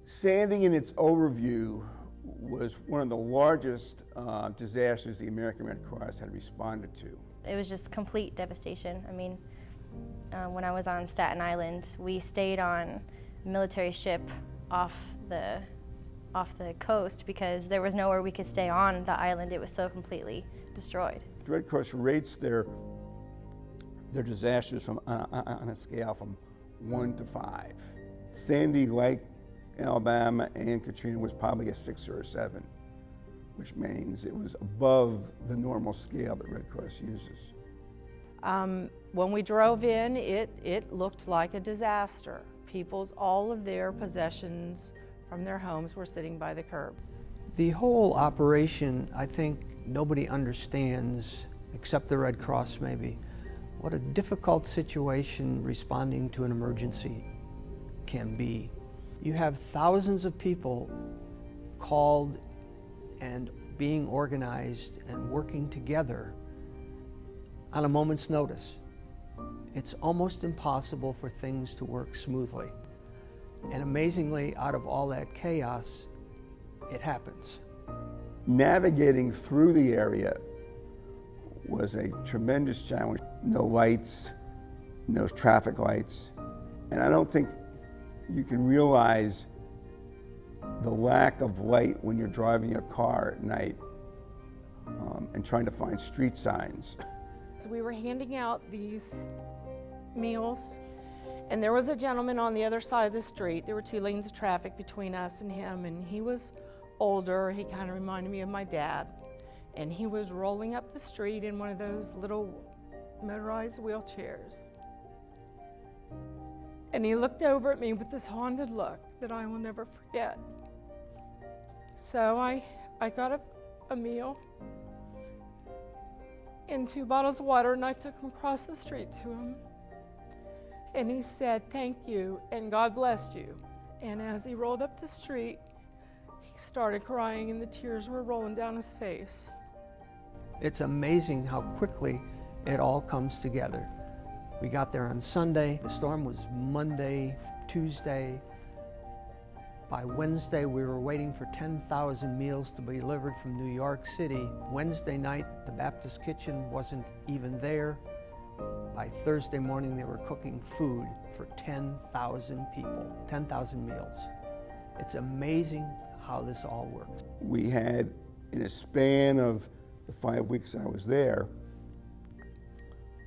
Sandy, in its overview, was one of the largest disasters the American Red Cross had responded to. It was just complete devastation. I mean, when I was on Staten Island, we stayed on a military ship off the coast because there was nowhere we could stay on the island. It was so completely destroyed. The Red Cross rates their disasters on a scale from 1 to 5. Sandy, like Alabama and Katrina, was probably a 6 or a 7, which means it was above the normal scale that Red Cross uses. When we drove in, it looked like a disaster. All of their possessions from their homes were sitting by the curb. The whole operation, I think nobody understands, except the Red Cross maybe, what a difficult situation responding to an emergency can be. You have thousands of people called and being organized and working together on a moment's notice. It's almost impossible for things to work smoothly. And amazingly, out of all that chaos, it happens. Navigating through the area was a tremendous challenge. No lights, no traffic lights. And I don't think you can realize the lack of light when you're driving your car at night and trying to find street signs. So we were handing out these meals, and there was a gentleman on the other side of the street. There were 2 lanes of traffic between us and him, and he was older. He kind of reminded me of my dad. And he was rolling up the street in one of those little motorized wheelchairs. And he looked over at me with this haunted look that I will never forget. So I got a meal and 2 bottles of water, and I took him across the street to him. And he said, "Thank you, and God bless you." And as he rolled up the street, he started crying, and the tears were rolling down his face. It's amazing how quickly it all comes together. We got there on Sunday. The storm was Monday, Tuesday. By Wednesday, we were waiting for 10,000 meals to be delivered from New York City. Wednesday night, the Baptist Kitchen wasn't even there. By Thursday morning, they were cooking food for 10,000 people, 10,000 meals. It's amazing how this all works. We had, in a span of the 5 weeks I was there,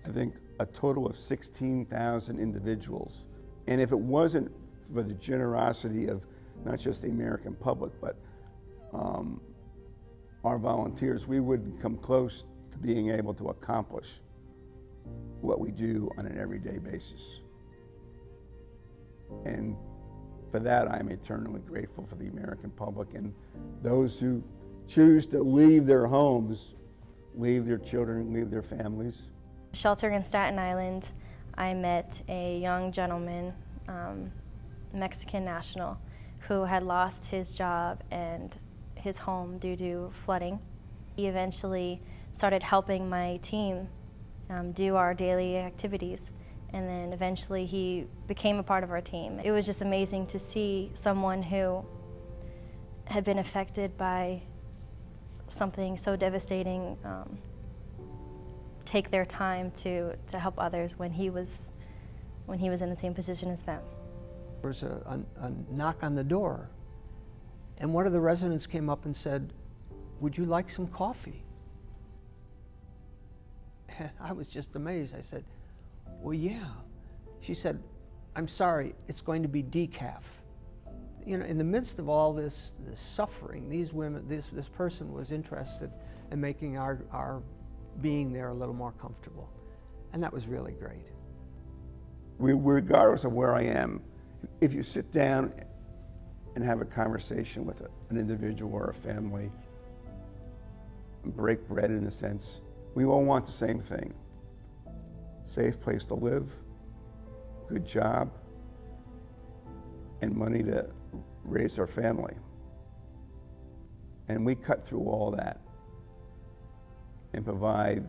I think a total of 16,000 individuals. And if it wasn't for the generosity of not just the American public, but our volunteers, we wouldn't come close to being able to accomplish what we do on an everyday basis. And for that, I'm eternally grateful for the American public and those who choose to leave their homes, leave their children, leave their families. Sheltering in Staten Island, I met a young gentleman, Mexican national, who had lost his job and his home due to flooding. He eventually started helping my team do our daily activities, and then eventually he became a part of our team. It was just amazing to see someone who had been affected by something so devastating take their time to help others when he was in the same position as them. There was a knock on the door, and one of the residents came up and said, "Would you like some coffee?" And I was just amazed. I said, "Well, yeah." She said, "I'm sorry, it's going to be decaf." You know, in the midst of all this suffering, these women, this person was interested in making our being there a little more comfortable. And that was really great. Regardless of where I am, if you sit down and have a conversation with an individual or a family, break bread in a sense, we all want the same thing. Safe place to live, good job, and money to raise our family. And we cut through all that and provide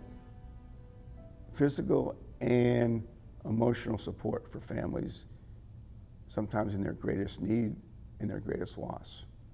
physical and emotional support for families, sometimes in their greatest need in their greatest loss.